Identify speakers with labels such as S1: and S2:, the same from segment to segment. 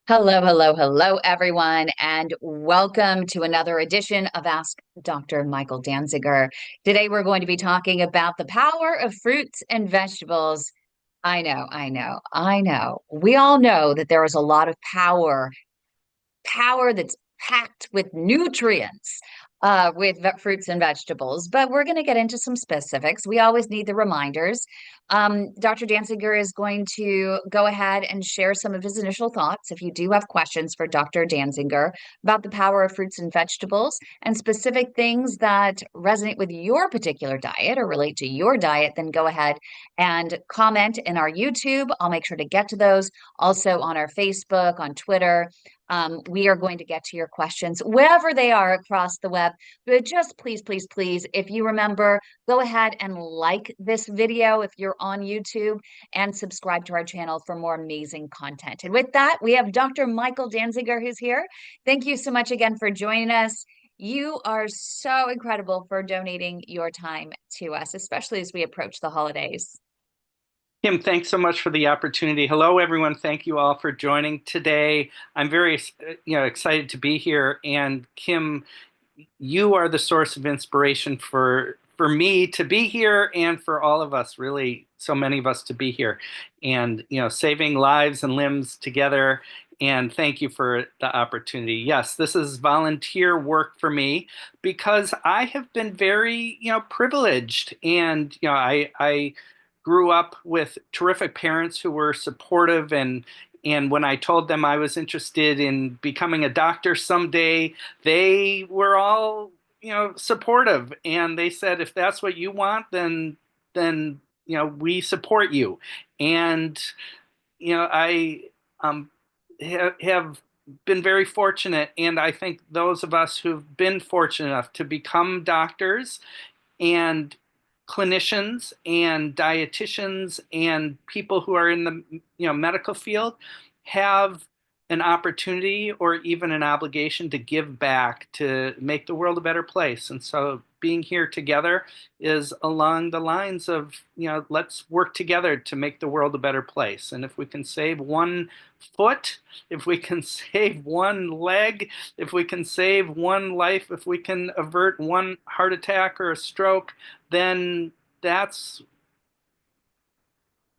S1: Hello, hello, hello, everyone, and welcome to another edition of Ask Dr. Michael Dansinger. Today, we're going to be talking about the power of fruits and vegetables. I know. We all know that there is a lot of power that's packed with nutrients with fruits and vegetables. But we're going to get into some specifics. We always need the reminders. Dr. Danziger is going to go ahead and share some of his initial thoughts. If you do have questions for Dr. Danziger about the power of fruits and vegetables and specific things that resonate with your particular diet or relate to your diet, then go ahead and comment in our YouTube. I'll make sure to get to those. Also on our Facebook, on Twitter. We are going to get to your questions wherever they are across the web. But just please, please, please, if you remember, go ahead and like this video if you're on YouTube and subscribe to our channel for more amazing content. And with that, we have Dr. Michael Danziger who's here. Thank you so much again for joining us. You are so incredible for donating your time to us, especially as we approach the holidays.
S2: Kim, thanks so much for the opportunity. Hello, everyone. Thank you all for joining today. I'm very, excited to be here. And Kim, you are the source of inspiration for me to be here and for all of us, really, so many of us to be here and, saving lives and limbs together. And thank you for the opportunity. Yes, this is volunteer work for me because I have been very, privileged. And, I grew up with terrific parents who were supportive, and when I told them I was interested in becoming a doctor someday, they were all, supportive, and they said, if that's what you want, then we support you. And I have been very fortunate, and I think those of us who've been fortunate enough to become doctors and clinicians and dietitians and people who are in the medical field have an opportunity or even an obligation to give back to make the world a better place. And so being here together is along the lines of, let's work together to make the world a better place. And if we can save one foot, if we can save one leg, if we can save one life, if we can avert one heart attack or a stroke, then that's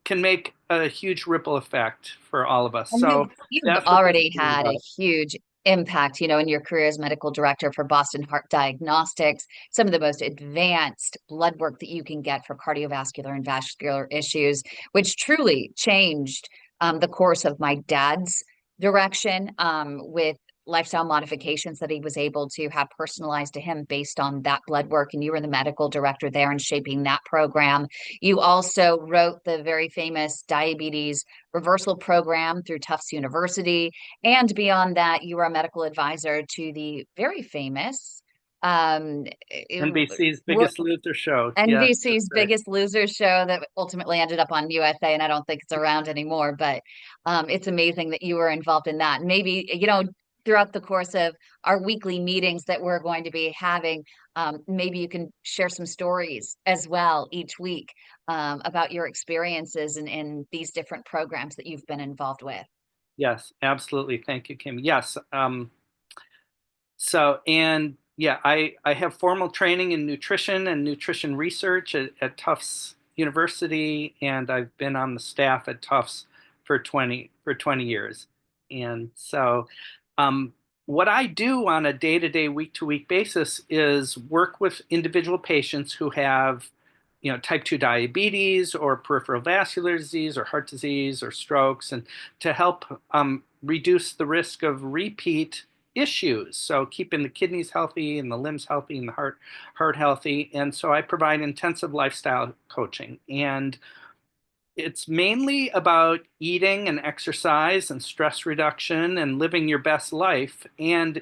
S2: can make a huge ripple effect for all of us.
S1: And
S2: So
S1: you've
S2: that's what this
S1: already
S2: is
S1: had a
S2: about.
S1: huge impact, in your career as medical director for Boston Heart Diagnostics, some of the most advanced blood work that you can get for cardiovascular and vascular issues, which truly changed the course of my dad's direction with lifestyle modifications that he was able to have personalized to him based on that blood work. And you were the medical director there and shaping that program. You also wrote the very famous diabetes reversal program through Tufts University. And beyond that, you were a medical advisor to the very famous um,
S2: NBC's Biggest Loser show. Yes, that's
S1: NBC's
S2: right.
S1: Biggest Loser show that ultimately ended up on USA, and I don't think it's around anymore. But it's amazing that you were involved in that. Maybe, throughout the course of our weekly meetings that we're going to be having, maybe you can share some stories as well each week about your experiences in these different programs that you've been involved with.
S2: Yes, absolutely. Thank you, Kim. Yes. So, and yeah, I have formal training in nutrition and nutrition research at Tufts University, and I've been on the staff at Tufts for 20 years. And so, um, what I do on a day-to-day, week-to-week basis is work with individual patients who have, type 2 diabetes or peripheral vascular disease or heart disease or strokes, and to help reduce the risk of repeat issues. So keeping the kidneys healthy and the limbs healthy and the heart healthy. And so I provide intensive lifestyle coaching. And it's mainly about eating and exercise and stress reduction and living your best life. And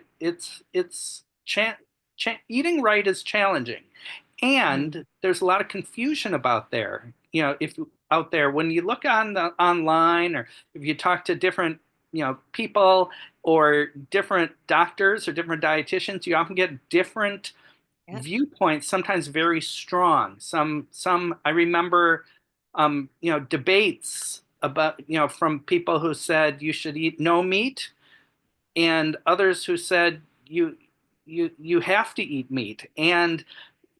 S2: eating right is challenging.
S1: Mm.
S2: And there's a lot of confusion about there. If out there, when you look on the online, or if you talk to different, people or different doctors or different dietitians, you often get different
S1: Yep.
S2: viewpoints, sometimes very strong. Some I remember, debates about, from people who said you should eat no meat and others who said you have to eat meat. And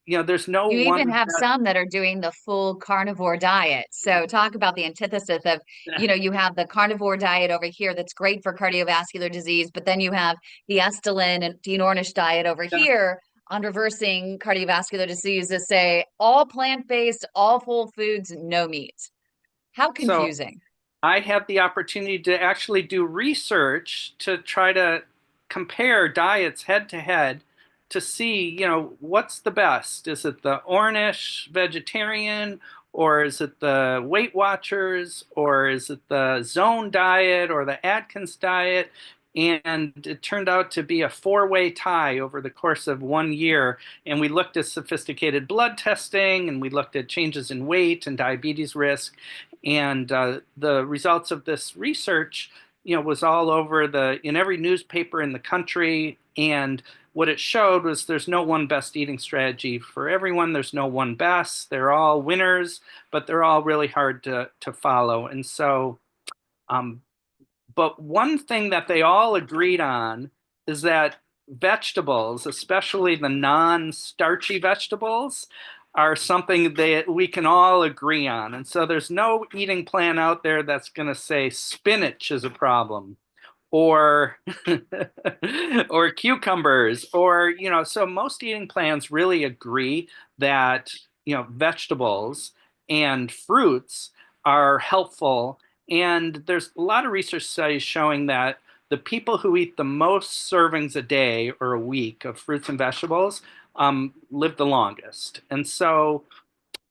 S2: there's no
S1: You even
S2: one
S1: have some that are doing the full carnivore diet. So talk about the antithesis of,
S2: that,
S1: you have the carnivore diet over here that's great for cardiovascular disease, but then you have the Estelin and Dean Ornish diet over here on reversing cardiovascular disease that say all plant-based, all whole foods, no meat. How
S2: so
S1: confusing.
S2: I had the opportunity to actually do research to try to compare diets head to head to see, what's the best? Is it the Ornish vegetarian, or is it the Weight Watchers, or is it the Zone diet or the Atkins diet? And it turned out to be a four-way tie over the course of 1 year. And we looked at sophisticated blood testing, and we looked at changes in weight and diabetes risk. And the results of this research, was all over in every newspaper in the country. And what it showed was there's no one best eating strategy for everyone. There's no one best. They're all winners, but they're all really hard to follow. And so, um, but one thing that they all agreed on is that vegetables, especially the non-starchy vegetables, are something that we can all agree on. And so there's no eating plan out there that's going to say spinach is a problem or or cucumbers, or so most eating plans really agree that vegetables and fruits are helpful. And there's a lot of research studies showing that the people who eat the most servings a day or a week of fruits and vegetables live the longest. And so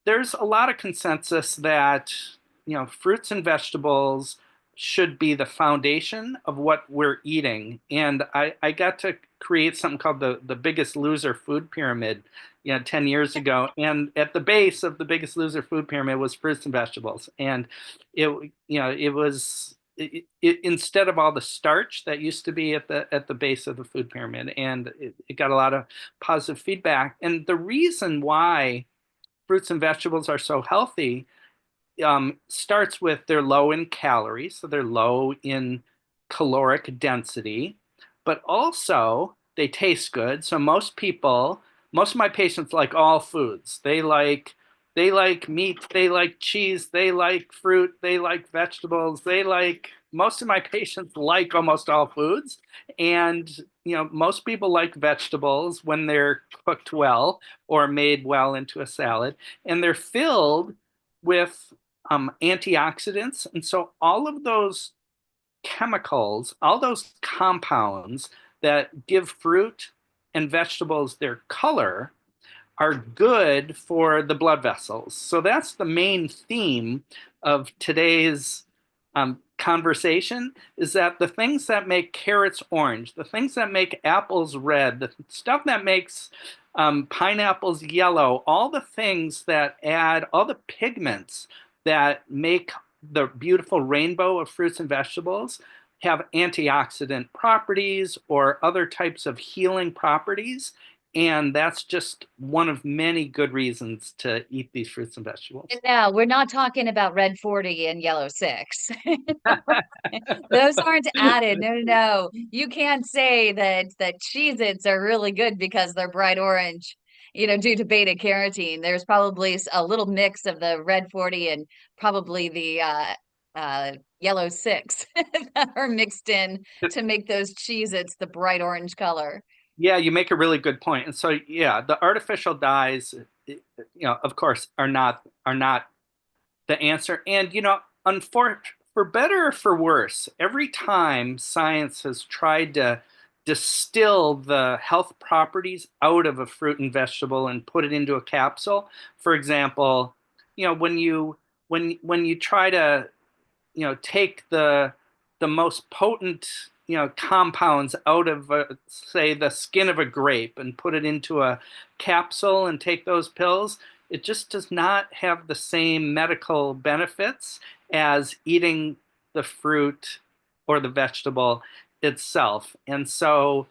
S2: there's a lot of consensus that fruits and vegetables should be the foundation of what we're eating. And I got to create something called the Biggest Loser food pyramid 10 years ago. And at the base of the Biggest Loser food pyramid was fruits and vegetables. And it was instead of all the starch that used to be at the base of the food pyramid. And it got a lot of positive feedback. And the reason why fruits and vegetables are so healthy starts with they're low in calories, so they're low in caloric density, but also they taste good. So most of my patients like all foods. They like meat, they like cheese, they like fruit, they like vegetables, most of my patients like almost all foods. And most people like vegetables when they're cooked well or made well into a salad, and they're filled with antioxidants. And so all of those chemicals, all those compounds that give fruit and vegetables their color are good for the blood vessels. So that's the main theme of today's conversation, is that the things that make carrots orange, the things that make apples red, the stuff that makes pineapples yellow, all the things that add, all the pigments that make the beautiful rainbow of fruits and vegetables have antioxidant properties or other types of healing properties. And that's just one of many good reasons to eat these fruits and vegetables.
S1: And now we're not talking about red 40 and yellow 6. Those aren't added. No, no, no. You can't say that Cheez-Its are really good because they're bright orange, due to beta carotene. There's probably a little mix of the red 40 and probably the yellow 6 that are mixed in to make those Cheez-Its the bright orange color.
S2: Yeah, you make a really good point. And so, yeah, the artificial dyes, of course, are not the answer. And for better or for worse, every time science has tried to distill the health properties out of a fruit and vegetable and put it into a capsule, for example, when you try to take the most potent compounds out of say the skin of a grape and put it into a capsule and take those pills, it just does not have the same medical benefits as eating the fruit or the vegetable itself. And so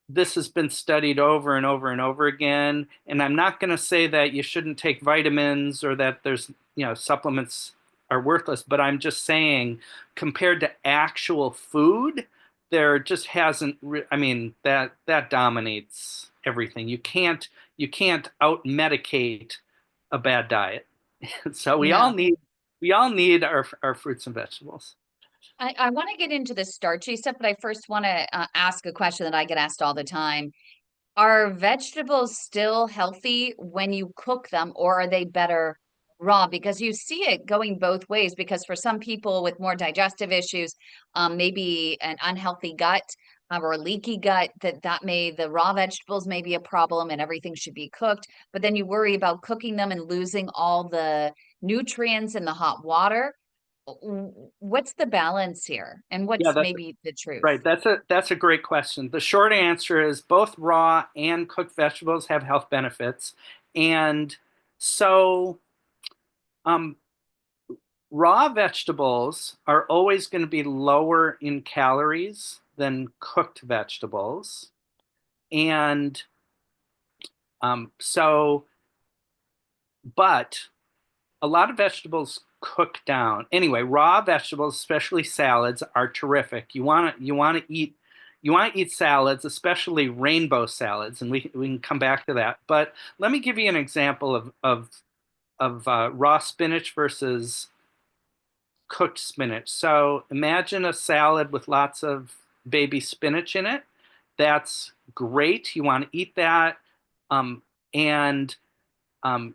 S2: this has been studied over and over and over again. And I'm not going to say that you shouldn't take vitamins or that there's supplements are worthless, but I'm just saying compared to actual food, there just hasn't I mean that dominates everything. You can't out medicate a bad diet. So
S1: No.
S2: we all need our fruits and vegetables.
S1: I want to get into the starchy stuff, but I first want to ask a question that I get asked all the time. Are vegetables still healthy when you cook them, or are they better raw? Because you see it going both ways. Because for some people with more digestive issues, maybe an unhealthy gut or a leaky gut, the raw vegetables may be a problem and everything should be cooked. But then you worry about cooking them and losing all the nutrients in the hot water. What's the balance here, and
S2: Yeah,
S1: what's
S2: that's
S1: maybe the truth?
S2: right. That's a great question. The short answer is both raw and cooked vegetables have health benefits. And so um, raw vegetables are always going to be lower in calories than cooked vegetables. And so, but a lot of vegetables cook down. Anyway, raw vegetables, especially salads, are terrific. You want to eat salads, especially rainbow salads, and we can come back to that. But let me give you an example of raw spinach versus cooked spinach. So imagine a salad with lots of baby spinach in it. That's great. You want to eat that, and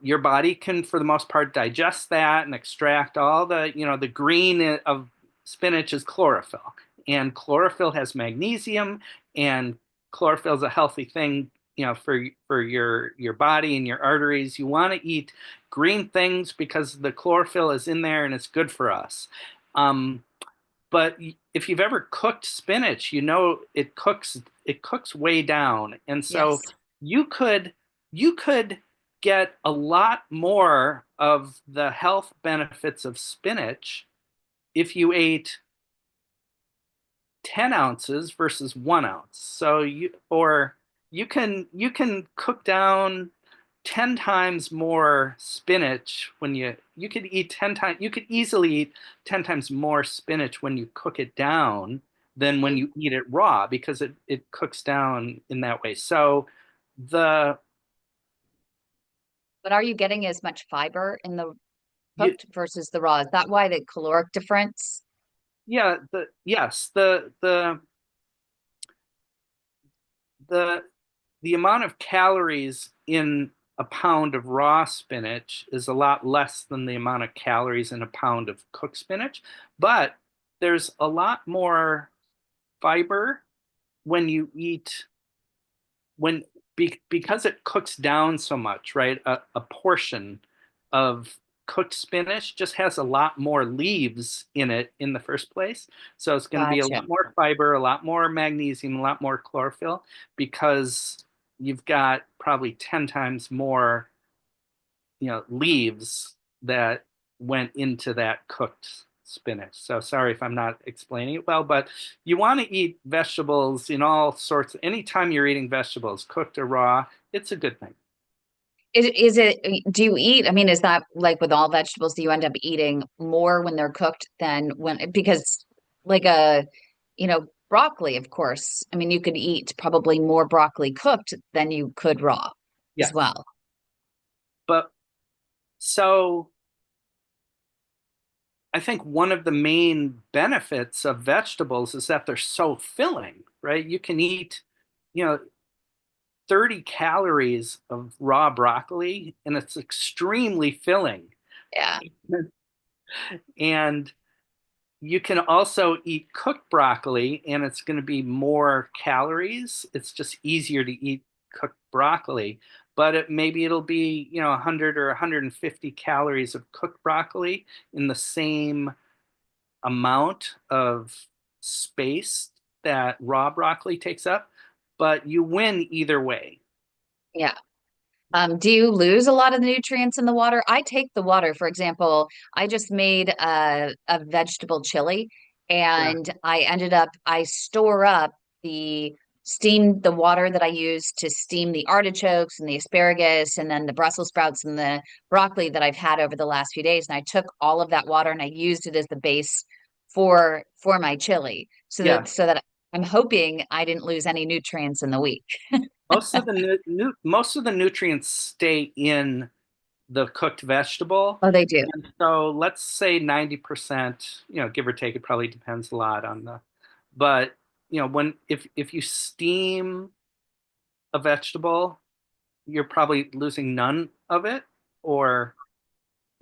S2: your body can, for the most part, digest that and extract all the green of spinach is chlorophyll. And chlorophyll has magnesium, and chlorophyll is a healthy thing, for your body and your arteries. You want to eat green things because the chlorophyll is in there and it's good for us. Um, but if you've ever cooked spinach, it cooks way down, and so
S1: Yes.
S2: you could get a lot more of the health benefits of spinach if you ate 10 ounces versus 1 ounce. So you can cook down 10 times more spinach when you could eat 10 times you could easily eat 10 times more spinach when you cook it down than when
S1: Mhm.
S2: you eat it raw, because it cooks down in that way. So the
S1: But are you getting as much fiber in the
S2: you,
S1: cooked versus the raw? Is that why the caloric difference?
S2: yeah, the the amount of calories in a pound of raw spinach is a lot less than the amount of calories in a pound of cooked spinach, but there's a lot more fiber when you eat when because it cooks down so much, right? A portion of cooked spinach just has a lot more leaves in it in the first place. So it's going to be a
S1: Gotcha.
S2: lot more fiber, a lot more magnesium, a lot more chlorophyll, because you've got probably 10 times more, leaves that went into that cooked spinach. So sorry if I'm not explaining it well, but you want to eat vegetables in all sorts. Anytime you're eating vegetables, cooked or raw, it's a good thing.
S1: Is it, do you eat, I mean, is that like with all vegetables, do you end up eating more when they're cooked than because like broccoli, of course, I mean, you could eat probably more broccoli cooked than you could raw as
S2: Yes.
S1: well.
S2: But so I think one of the main benefits of vegetables is that they're so filling, right? You can eat, you know, 30 calories of raw broccoli, and it's extremely filling.
S1: Yeah.
S2: And you can also eat cooked broccoli, and it's going to be more calories. It's just easier to eat cooked broccoli, but maybe it'll be, 100 or 150 calories of cooked broccoli in the same amount of space that raw broccoli takes up, but you win either way.
S1: Yeah. Do you lose a lot of the nutrients in the water? I take the water, for example, I just made a vegetable chili
S2: Yeah.
S1: and I store up the steamed the water that I used to steam the artichokes and the asparagus and then the Brussels sprouts and the broccoli that I've had over the last few days. And I took all of that water and I used it as the base for my chili
S2: Yeah.
S1: so that I'm hoping I didn't lose any nutrients in the week.
S2: Most of the nutrients stay in the cooked vegetable.
S1: Oh, they do.
S2: And so let's say 90%, give or take, it probably depends a lot on but when if you steam a vegetable, you're probably losing none of it. Or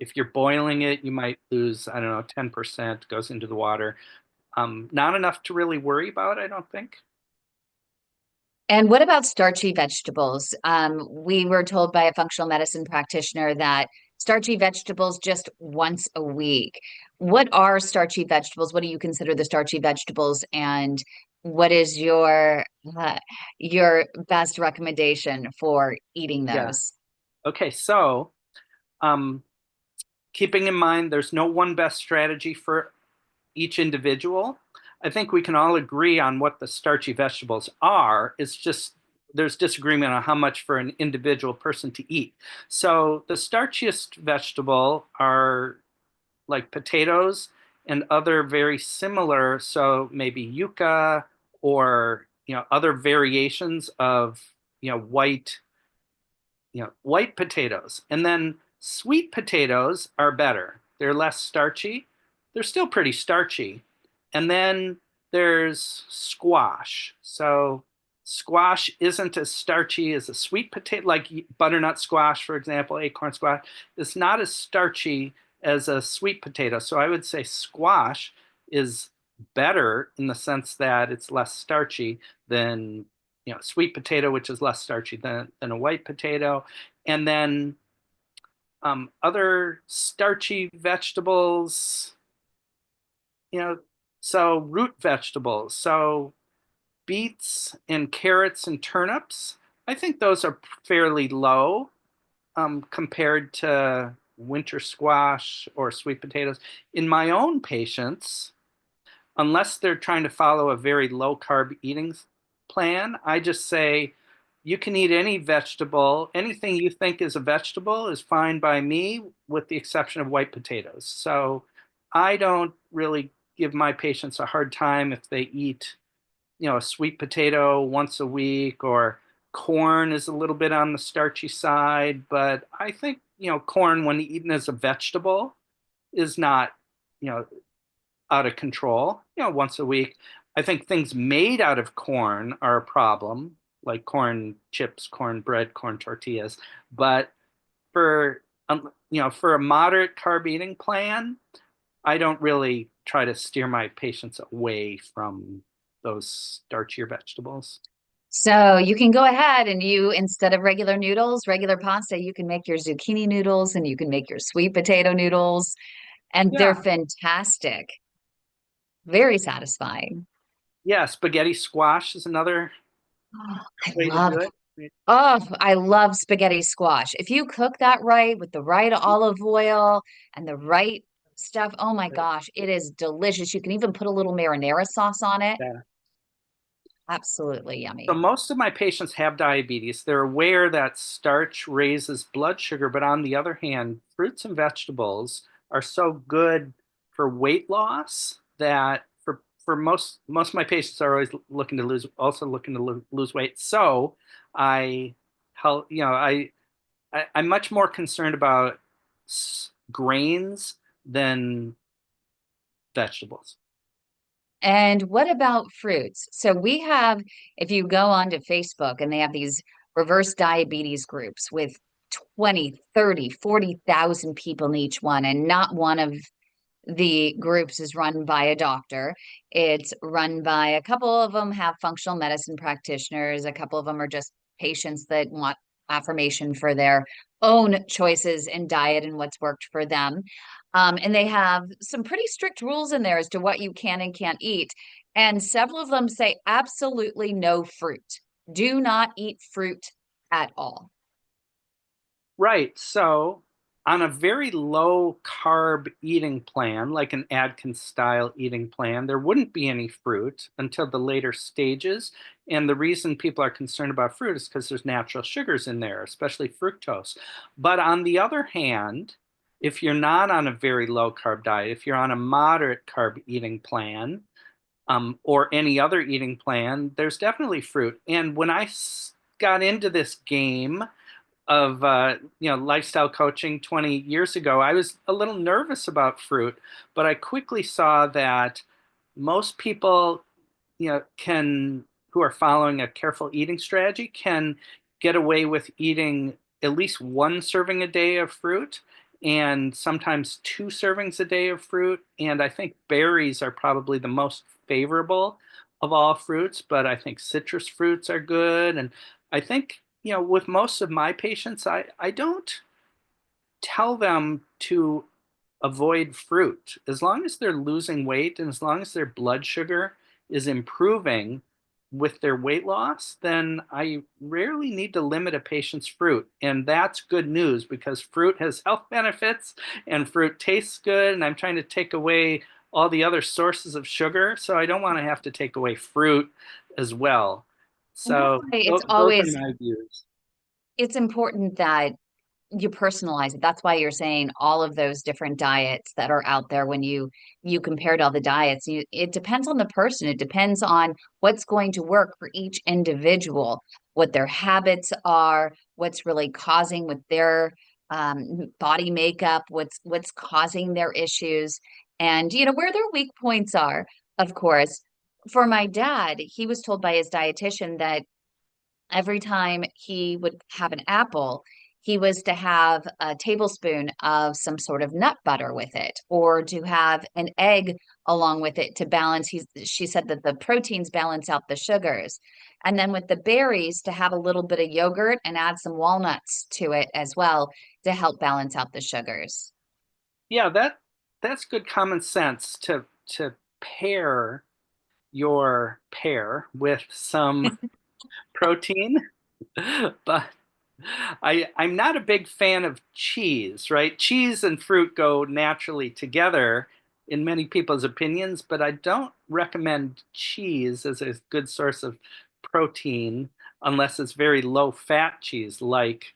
S2: if you're boiling it, you might lose, I don't know, 10% goes into the water. Not enough to really worry about, I don't think.
S1: And what about starchy vegetables? We were told by a functional medicine practitioner that starchy vegetables just once a week. What are starchy vegetables? What do you consider the starchy vegetables? And what is your best recommendation for eating
S2: Yeah.
S1: those?
S2: Okay, so um, keeping in mind there's no one best strategy for each individual. I think we can all agree on what the starchy vegetables are. It's just there's disagreement on how much for an individual person to eat. So the starchiest vegetable are like potatoes and other very similar, so maybe yucca or other variations of white white potatoes. And then sweet potatoes are better. They're less starchy. They're still pretty starchy. And then there's squash. So squash isn't as starchy as a sweet potato, like butternut squash, for example, acorn squash. It's not as starchy as a sweet potato. So I would say squash is better in the sense that it's less starchy than sweet potato, which is less starchy than a white potato. And then other starchy vegetables, you know, so root vegetables. So beets and carrots and turnips, I think those are fairly low compared to winter squash or sweet potatoes. In my own patients, unless they're trying to follow a very low carb eating plan, I just say you can eat any vegetable. Anything you think is a vegetable is fine by me, with the exception of white potatoes. So I don't really give my patients a hard time if they eat, a sweet potato once a week, or corn is a little bit on the starchy side. But I think, corn, when eaten as a vegetable, is not, you know, out of control, once a week. I think things made out of corn are a problem, like corn chips, corn bread, corn tortillas. But for a moderate carb eating plan, I don't really try to steer my patients away from those starchier vegetables.
S1: So you can go ahead and instead of regular noodles, regular pasta, you can make your zucchini noodles and you can make your sweet potato noodles, and they're
S2: Yeah.
S1: fantastic. Very satisfying.
S2: Yeah, spaghetti squash is another
S1: Oh, I
S2: way to
S1: love
S2: do it.
S1: Oh, I love spaghetti squash. If you cook that right with the right olive oil and the right stuff, oh my gosh, it is delicious. You can even put a little marinara sauce on it.
S2: Yeah.
S1: Absolutely
S2: So
S1: yummy.
S2: most of my patients have diabetes. They're aware that starch raises blood sugar, but on the other hand, fruits and vegetables are so good for weight loss that for most of my patients are always looking to lose weight. So I help, I'm much more concerned about grains than vegetables.
S1: And what about fruits? So we have, if you go onto Facebook and they have these reverse diabetes groups with 20, 30, 40,000 people in each one, and not one of the groups is run by a doctor. It's run by a couple of them have functional medicine practitioners, a couple of them are just patients that want affirmation for their own choices in diet and what's worked for them. And they have some pretty strict rules in there as to what you can and can't eat. And several of them say absolutely no fruit. Do not eat fruit at all.
S2: Right. So on a very low carb eating plan, like an Atkins style eating plan, there wouldn't be any fruit until the later stages. And the reason people are concerned about fruit is because there's natural sugars in there, especially fructose. But on the other hand, if you're not on a very low carb diet, if you're on a moderate carb eating plan, or any other eating plan, there's definitely fruit. And when I got into this game of lifestyle coaching 20 years ago, I was a little nervous about fruit, but I quickly saw that most people, can who are following a careful eating strategy can get away with eating at least one serving a day of fruit and sometimes two servings a day of fruit. And I think berries are probably the most favorable of all fruits, but I think citrus fruits are good. And I think, with most of my patients, I don't tell them to avoid fruit. As long as they're losing weight and as long as their blood sugar is improving with their weight loss, then I rarely need to limit a patient's fruit. And that's good news because fruit has health benefits and fruit tastes good. And I'm trying to take away all the other sources of sugar. So I don't want to have to take away fruit as well.
S1: And that's
S2: So
S1: why it's
S2: those are
S1: always
S2: my views.
S1: it's important that you personalize it. That's why you're saying all of those different diets that are out there. When you compared all the diets, it depends on the person. It depends on what's going to work for each individual, what their habits are, what's really causing with their body makeup, what's causing their issues, and where their weak points are. Of course, for my dad, he was told by his dietitian that every time he would have an apple, he was to have a tablespoon of some sort of nut butter with it, or to have an egg along with it to balance. She said that the proteins balance out the sugars. And then with the berries, to have a little bit of yogurt and add some walnuts to it as well to help balance out the sugars.
S2: Yeah, that's good common sense to pair your pear with some protein. But I'm not a big fan of cheese, right? Cheese and fruit go naturally together in many people's opinions, but I don't recommend cheese as a good source of protein unless it's very low fat cheese like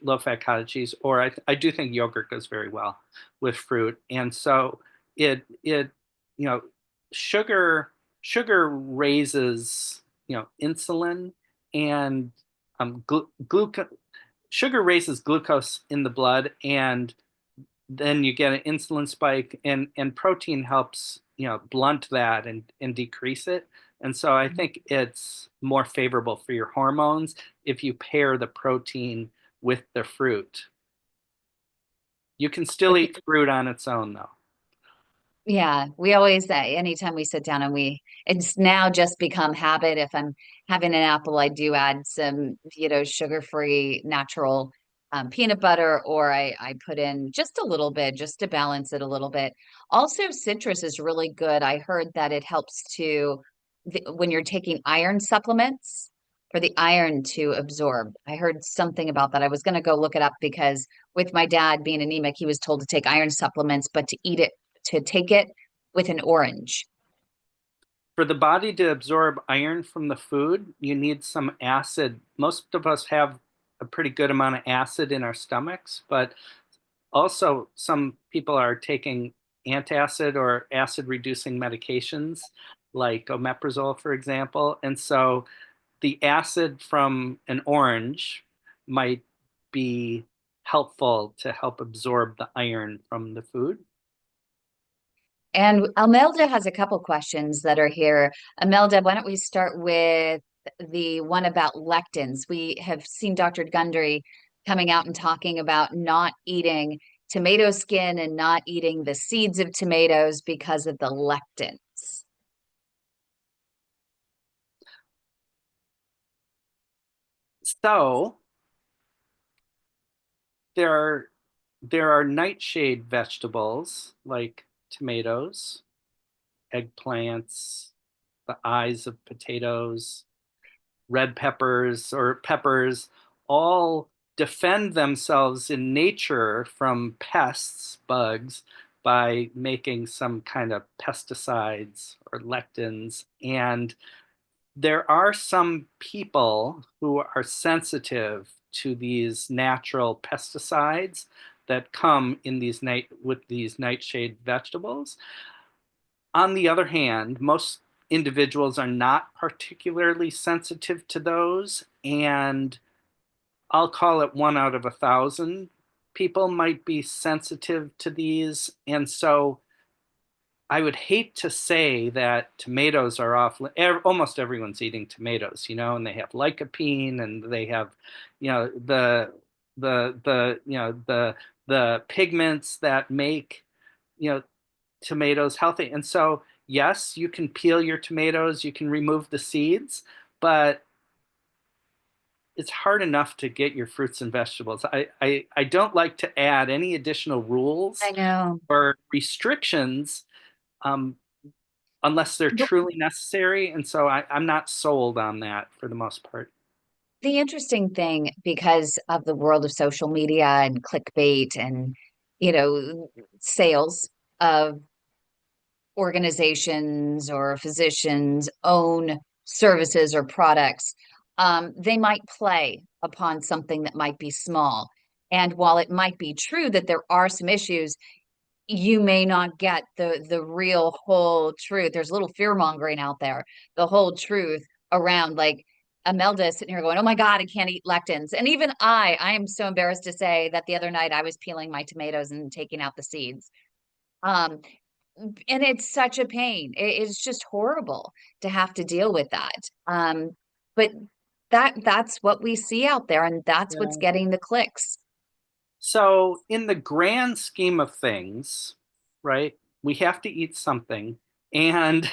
S2: low fat cottage cheese, or I do think yogurt goes very well with fruit. And so it you know sugar sugar raises insulin and glucose. Sugar raises glucose in the blood, and then you get an insulin spike, and protein helps blunt that and decrease it. And so I think it's more favorable for your hormones if you pair the protein with the fruit. You can still eat fruit on its own, though.
S1: Yeah, we always say anytime we sit down and it's now just become habit. If I'm having an apple, I do add some, sugar-free natural peanut butter, or I put in just a little bit just to balance it a little bit. Also, citrus is really good. I heard that it helps when you're taking iron supplements for the iron to absorb. I heard something about that. I was going to go look it up because with my dad being anemic, he was told to take iron supplements, but to take it with an orange.
S2: For the body to absorb iron from the food, you need some acid. Most of us have a pretty good amount of acid in our stomachs, but also some people are taking antacid or acid reducing medications like omeprazole, for example. And so the acid from an orange might be helpful to help absorb the iron from the food.
S1: And Amelda has a couple questions that are here. Amelda, why don't we start with the one about lectins? We have seen Dr. Gundry coming out and talking about not eating tomato skin and not eating the seeds of tomatoes because of the lectins.
S2: So there are there are nightshade vegetables like tomatoes, eggplants, the eyes of potatoes, red peppers or peppers, all defend themselves in nature from pests, bugs, by making some kind of pesticides or lectins. And there are some people who are sensitive to these natural pesticides that come in these with these nightshade vegetables. On the other hand, most individuals are not particularly sensitive to those, and I'll call it 1 out of 1,000 people might be sensitive to these. And so I would hate to say that tomatoes are off. Almost everyone's eating tomatoes, and they have lycopene, and they have, the pigments that make, you know, tomatoes healthy. And so, yes, you can peel your tomatoes, you can remove the seeds, but it's hard enough to get your fruits and vegetables. I don't like to add any additional
S1: I
S2: rules
S1: know.
S2: or restrictions, um, unless they're
S1: The,
S2: truly necessary. And so I'm not sold on that for the most part.
S1: the interesting thing, because of the world of social media and clickbait and, sales of organizations or physicians own services or products, they might play upon something that might be small. And while it might be true that there are some issues, you may not get the real whole truth. There's a little fear mongering out there, the whole truth around, like, Imelda is sitting here going, "Oh my God, I can't eat lectins." And even I am so embarrassed to say that the other night I was peeling my tomatoes and taking out the seeds. Um, and it's such a pain. It's just horrible to have to deal with that. But that's what we see out there, and that's what's
S2: Yeah.
S1: getting the clicks.
S2: So, in the grand scheme of things, right, we have to eat something. And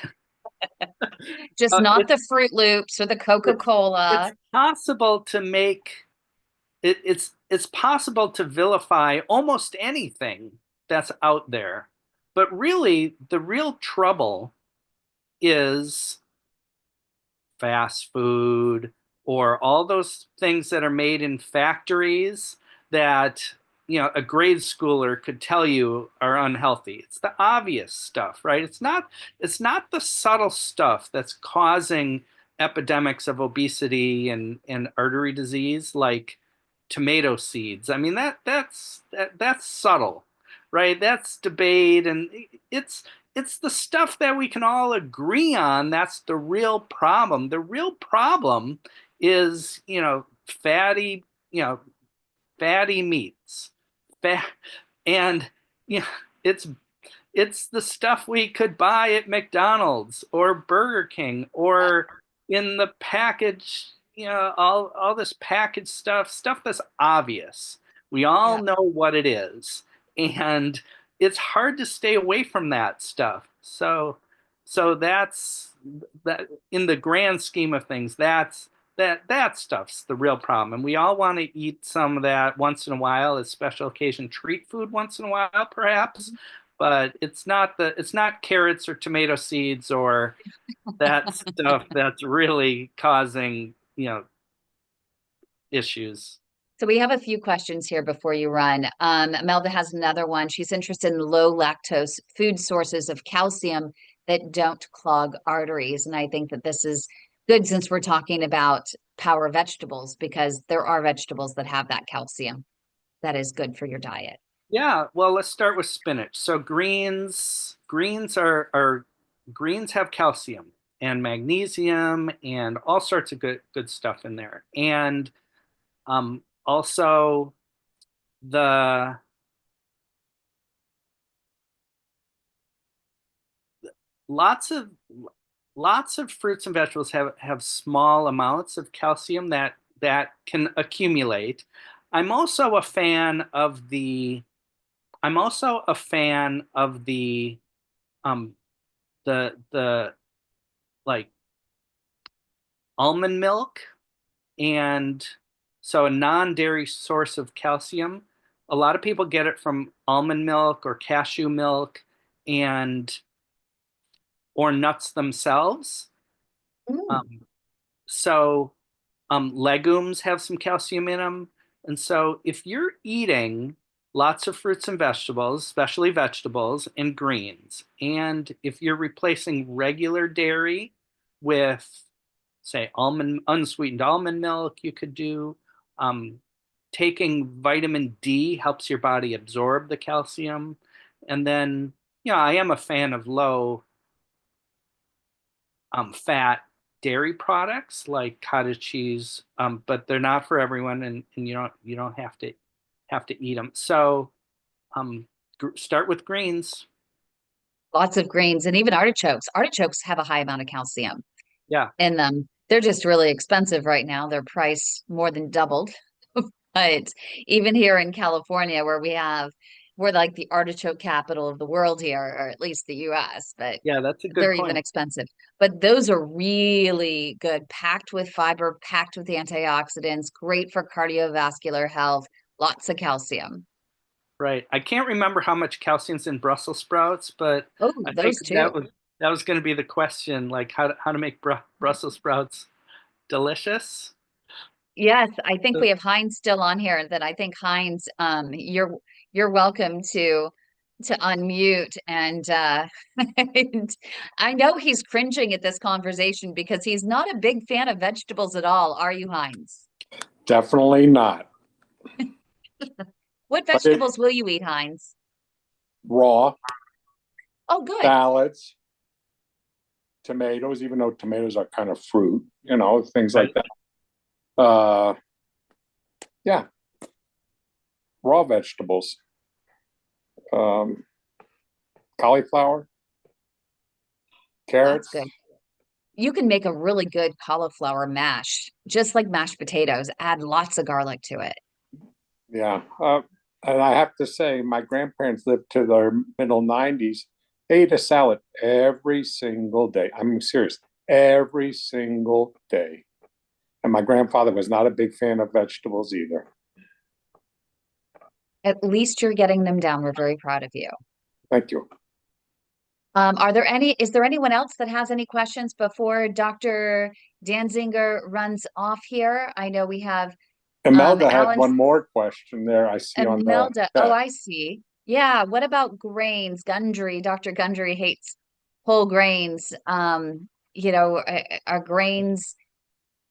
S1: Just not
S2: it's,
S1: the Fruit Loops or the
S2: it's, it's
S1: Coca-Cola.
S2: possible to make it's possible to vilify almost anything that's out there. But really, the real trouble is fast food or all those things that are made in factories that a grade schooler could tell you are unhealthy. It's the obvious stuff, right? It's not the subtle stuff that's causing epidemics of obesity and artery disease, like tomato seeds. I mean, that's subtle, right? That's debate, and it's the stuff that we can all agree on. That's the real problem. The real problem is, you know, fatty meats, fat, and you know, it's it's the stuff we could buy at McDonald's or Burger King or in the package, all this packaged stuff that's obvious. We all
S1: Yeah.
S2: know what it is. And it's hard to stay away from that stuff. So that's that in the grand scheme of things, that stuff's the real problem. And we all want to eat some of that once in a while as special occasion treat food once in a while, perhaps, but it's not carrots or tomato seeds or that stuff that's really causing, issues.
S1: So we have a few questions here before you run. Melda has another one. She's interested in low lactose food sources of calcium that don't clog arteries. And I think that this is good since we're talking about power vegetables, because there are vegetables that have that calcium that is good for your diet.
S2: Yeah, well, let's start with spinach. So greens have calcium and magnesium and all sorts of good stuff in there. And also the lots of lots of fruits and vegetables have small amounts of calcium that can accumulate. I'm also a fan of the I'm also a fan of um the like almond milk, and so a non-dairy source of calcium. A lot of people get it from almond milk or cashew milk and or nuts themselves.
S1: Mm.
S2: Um, so legumes have some calcium in them. And so if you're eating lots of fruits and vegetables, especially vegetables and greens, and if you're replacing regular dairy with, say, unsweetened almond milk, you could do. Um, Taking vitamin D helps your body absorb the calcium. And then, I am a fan of low fat dairy products like cottage cheese, but they're not for everyone, and you don't have to eat them. So start with greens.
S1: Lots of greens and even artichokes. Artichokes have a high amount of calcium
S2: Yeah,
S1: in them. They're just really expensive right now. Their price more than doubled. But even here in California, we're like the artichoke capital of the world here, or at least the US, but
S2: yeah, that's a good
S1: they're even
S2: point.
S1: expensive. But those are really good, packed with fiber, packed with antioxidants, great for cardiovascular health, lots of calcium.
S2: Right. I can't remember how much calcium's in Brussels sprouts, but
S1: Oh,
S2: I think
S1: those
S2: that
S1: too.
S2: was going to be the question, like how to make Brussels sprouts delicious.
S1: Yes, I think
S2: So,
S1: we have Heinz still on here. That I think Heinz, you're welcome to unmute and I know he's cringing at this conversation because he's not a big fan of vegetables at all. Are you, Heinz?
S3: Definitely not.
S1: What
S3: But it
S1: vegetables will you eat, Heinz?
S3: raw
S1: Oh, good.
S3: salads, tomatoes, even though tomatoes are kind of fruit, things like
S2: right.
S3: that. Yeah, raw vegetables, um, cauliflower,
S1: That's
S3: carrots.
S1: good. You can make a really good cauliflower mash, just like mashed potatoes. Add lots of garlic to it.
S3: Yeah, and I have to say, my grandparents lived to their middle 90s. They ate a salad every single day. I'm serious, every single day. And my grandfather was not a big fan of vegetables either.
S1: At least you're getting them down. We're very proud of you.
S3: Thank you.
S1: Is there anyone else that has any questions before Dr. Dansinger runs off here? I know we have
S3: Imelda had
S1: Alan
S3: one more question there, I see on the
S1: Imelda. Oh,
S3: chat.
S1: I see. Yeah. What about grains? Gundry, Dr. Gundry hates whole grains. Are grains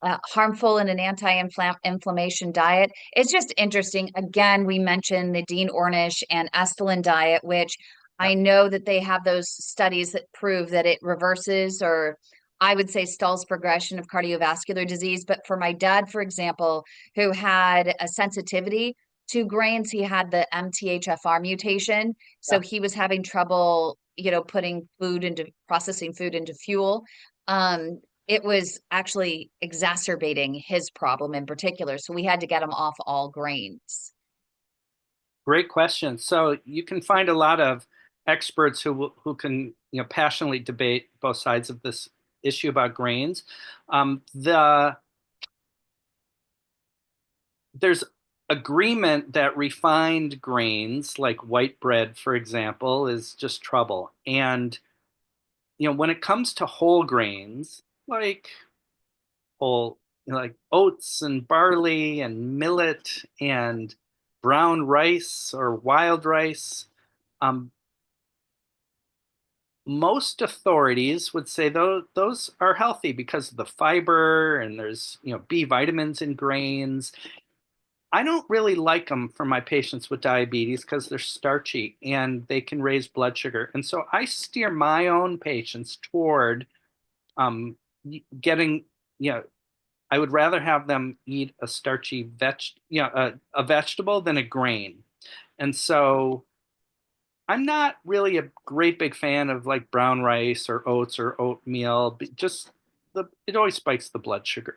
S1: harmful in an anti-inflammation diet? It's just interesting. Again, we mentioned the Dean Ornish and Estelin diet, which
S2: Yeah.
S1: I know that they have those studies that prove that it reverses, or I would say stalls progression of cardiovascular disease. But for my dad, for example, who had a sensitivity to grains, he had the MTHFR mutation.
S2: Yeah.
S1: So he was having trouble, putting processing food into fuel. Um, it was actually exacerbating his problem in particular. So we had to get him off all grains.
S2: Great question. So you can find a lot of experts who can passionately debate both sides of this issue about grains. There's agreement that refined grains like white bread, for example, is just trouble. And when it comes to whole grains like whole like oats and barley and millet and brown rice or wild rice, um, most authorities would say those are healthy because of the fiber, and there's B vitamins in grains. I don't really like them for my patients with diabetes because they're starchy and they can raise blood sugar. And so I steer my own patients toward um, getting, you know, I would rather have them eat a starchy a vegetable than a grain. And so I'm not really a great big fan of like brown rice or oats or oatmeal. Just it always spikes the blood sugar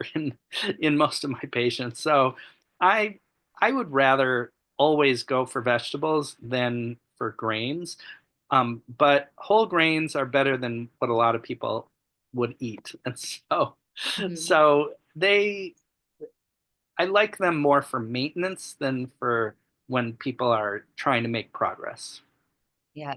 S2: in most of my patients. So I I would rather always go for vegetables than for grains. But whole grains are better than what a lot of people would eat, and
S1: Mhm.
S2: so I like them more for maintenance than for when people are trying to make progress.
S1: Yeah.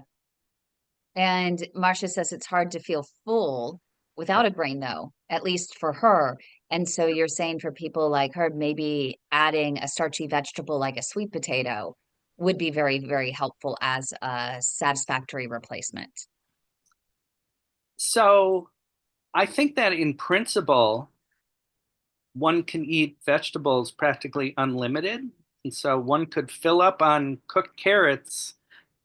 S1: And Marcia says it's hard to feel full without
S2: Right.
S1: a grain, though, at least for her. And so you're saying for people like her, maybe adding a starchy vegetable like a sweet potato would be very, very helpful as a satisfactory replacement.
S2: So I think that in principle, one can eat vegetables practically unlimited. And so one could fill up on cooked carrots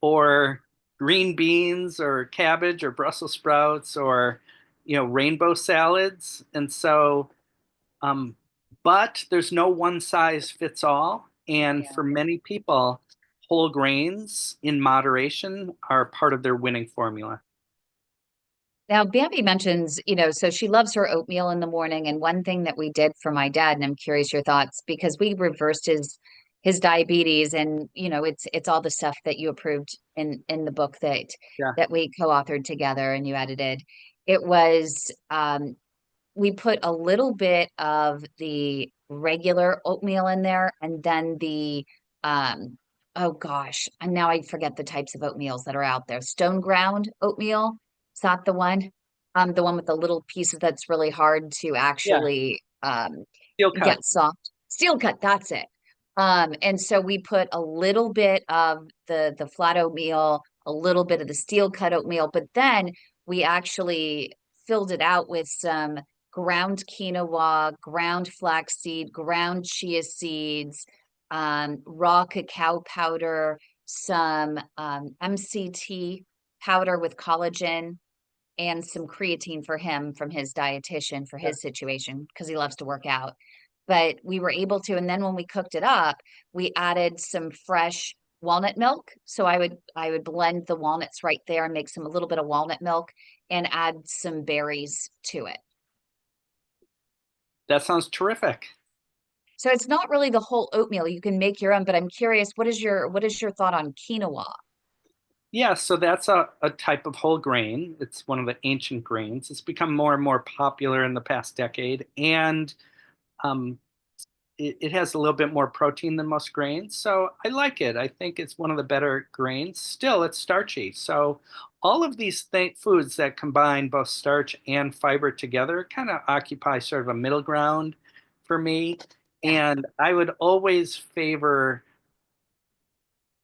S2: or green beans or cabbage or Brussels sprouts or, rainbow salads. And so, um, but there's no one size fits all. And
S1: Yeah.
S2: for many people, whole grains in moderation are part of their winning formula.
S1: Now, Bambi mentions, so she loves her oatmeal in the morning. And one thing that we did for my dad, and I'm curious your thoughts, because we reversed his diabetes, and it's all the stuff that you approved in the book
S2: Yeah.
S1: that we co-authored together and you edited. It was we put a little bit of the regular oatmeal in there, and then the oh gosh, and now I forget the types of oatmeals that are out there. Stone ground oatmeal, is that the one? The one with the little pieces that's really hard to
S2: Yeah.
S1: actually
S2: Steel cut.
S1: get soft. Steel cut, that's it. And so we put a little bit of the flat oatmeal, a little bit of the steel cut oatmeal, but then we actually filled it out with some ground quinoa, ground flaxseed, ground chia seeds, raw cacao powder, some MCT powder with collagen, and some creatine for him from his dietitian for
S2: Yeah.
S1: his situation because he loves to work out. But we were able to, and then when we cooked it up, we added some fresh walnut milk. So I would blend the walnuts right there and make a little bit of walnut milk and add some berries to it.
S2: That sounds terrific.
S1: So it's not really the whole oatmeal. You can make your own, but I'm curious, what is your thought on quinoa?
S2: Yeah, so that's a type of whole grain. It's one of the ancient grains. It's become more and more popular in the past decade, and um, it has a little bit more protein than most grains. So I like it. I think it's one of the better grains. Still, it's starchy. So all of these foods that combine both starch and fiber together kind of occupy sort of a middle ground for me.
S1: Yeah.
S2: And I would always favor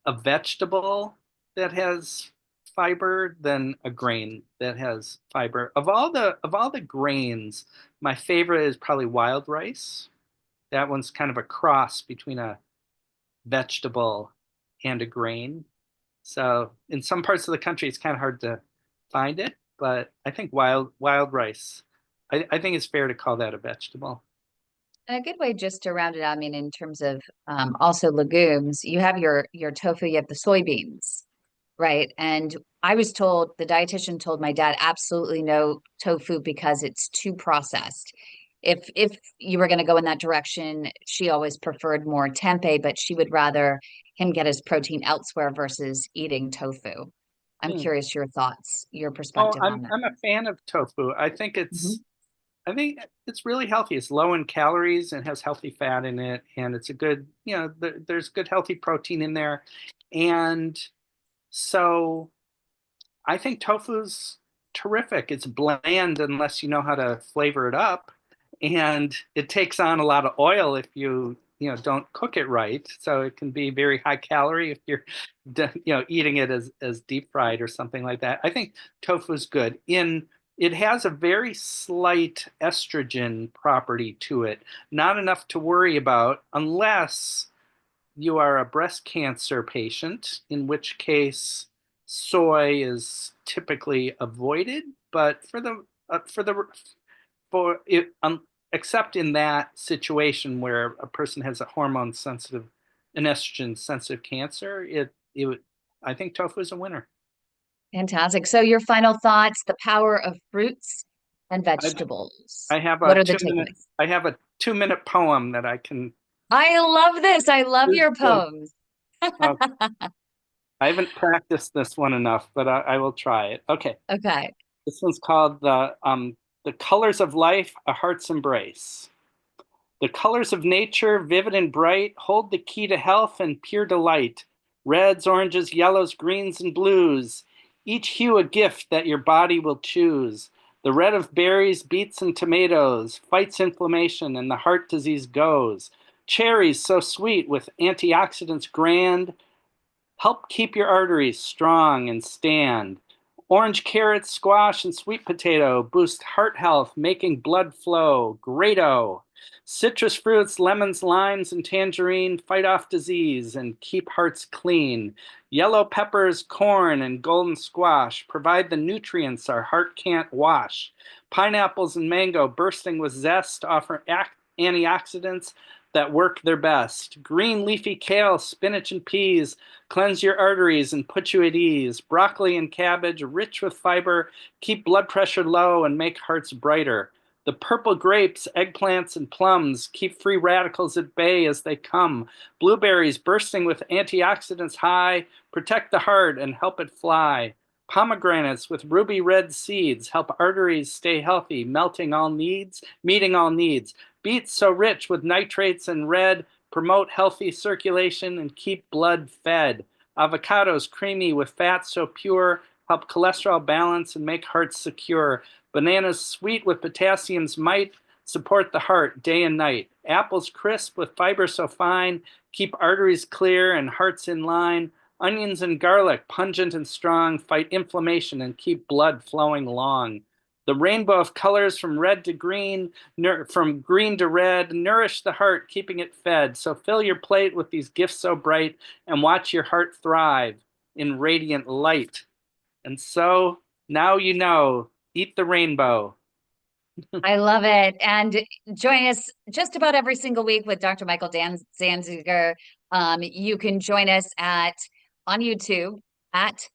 S2: a vegetable that has fiber than a grain that has fiber. Of all the grains, my favorite is probably wild rice. That one's kind of a cross between a vegetable and a grain. So in some parts of the country, it's kind of hard to find it, but I think wild rice. I think it's fair to call that a vegetable.
S1: And a good way just to round it out, I mean, in terms of also legumes, you have your tofu, you have the soybeans, right? And I was told, the dietitian told my dad absolutely no tofu because it's too processed. If you were going to go in that direction, she always preferred more tempeh, but she would rather him get his protein elsewhere versus eating tofu. I'm
S2: Hmm.
S1: curious your thoughts, your
S2: Oh,
S1: perspective on
S2: I'm
S1: that.
S2: I'm a fan of tofu.
S1: Mhm.
S2: I think it's really healthy. It's low in calories and has healthy fat in it, and it's a good, there's good healthy protein in there, and so I think tofu's terrific. It's bland unless you know how to flavor it up, and it takes on a lot of oil if you don't cook it right. So it can be very high calorie if you're eating it as deep fried or something like that. I think tofu is good. It has a very slight estrogen property to it, not enough to worry about unless you are a breast cancer patient, in which case soy is typically avoided. But for it, except in that situation where a person has a hormone sensitive, an estrogen sensitive cancer, I think tofu is a winner.
S1: Fantastic. So your final thoughts, the power of fruits and
S2: I,
S1: vegetables.
S2: I have
S1: What
S2: a
S1: are the
S2: 2 minute
S1: takeaways?
S2: I have a 2 minute poem that I can.
S1: I love this. I love your poems.
S2: uh, I haven't practiced this one enough, but I will try it. Okay.
S1: Okay.
S2: This one's called the Colors of Life, A Heart's Embrace. The colors of nature, vivid and bright, hold the key to health and pure delight. Reds, oranges, yellows, greens, and blues, each hue a gift that your body will choose. The red of berries, beets, and tomatoes fights inflammation and the heart disease goes. Cherries so sweet with antioxidants grand, help keep your arteries strong and stand. Orange, carrot, squash, and sweet potato boost heart health, making blood flow. Great-o. Citrus fruits, lemons, limes, and tangerine fight off disease and keep hearts clean. Yellow peppers, corn, and golden squash provide the nutrients our heart can't wash. Pineapples and mango bursting with zest offer antioxidants that work their best. Green leafy kale, spinach, and peas cleanse your arteries and put you at ease. Broccoli and cabbage, rich with fiber, keep blood pressure low and make hearts brighter. The purple grapes, eggplants, and plums keep free radicals at bay as they come. Blueberries bursting with antioxidants high protect the heart and help it fly. Pomegranates with ruby red seeds help arteries stay healthy, meeting all needs. Beets so rich with nitrates and red promote healthy circulation and keep blood fed. Avocados creamy with fat so pure help cholesterol balance and make hearts secure. Bananas sweet with potassium's might support the heart day and night. Apples crisp with fiber so fine keep arteries clear and hearts in line. Onions and garlic, pungent and strong, fight inflammation and keep blood flowing long. The rainbow of colors from red to green, from green to red, nourish the heart, keeping it fed. So fill your plate with these gifts so bright and watch your heart thrive in radiant light. And so now you know, eat the rainbow.
S1: I love it. And join us just about every single week with Dr. Michael Dansinger. You can join us on YouTube at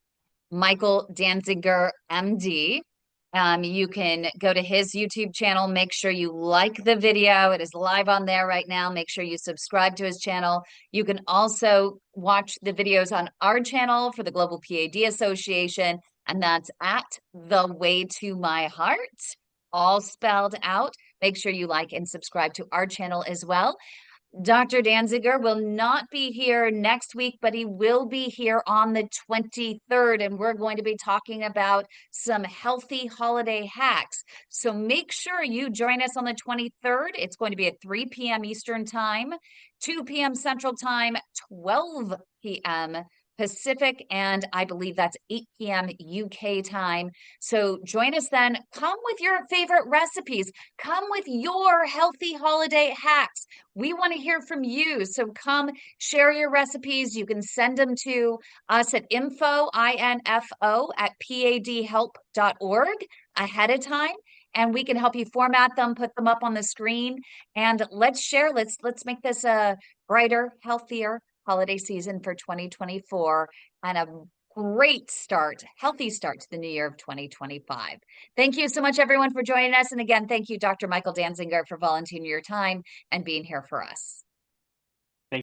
S1: Michael Dansinger MD. You can go to his YouTube channel. Make sure you like the video. It is live on there right now. Make sure you subscribe to his channel. You can also watch the videos on our channel for the Global PAD Association, and that's at The Way to My Heart, all spelled out. Make sure you like and subscribe to our channel as well. Dr. Dansinger will not be here next week, but he will be here on the 23rd, and we're going to be talking about some healthy holiday hacks. So make sure you join us on the 23rd. It's going to be at 3 p.m. Eastern Time, 2 p.m. Central Time, 12 p.m. Pacific, and I believe that's 8 p.m. UK time. So join us then. Come with your favorite recipes. Come with your healthy holiday hacks. We want to hear from you. So come share your recipes. You can send them to us at info, I-N-F-O, at padhelp.org ahead of time. And we can help you format them, put them up on the screen, and let's share. Let's make this a brighter, healthier holiday season for 2024 and a great start, healthy start to the new year of 2025. Thank you so much, everyone, for joining us. And again, thank you, Dr. Michael Dansinger, for volunteering your time and being here for us.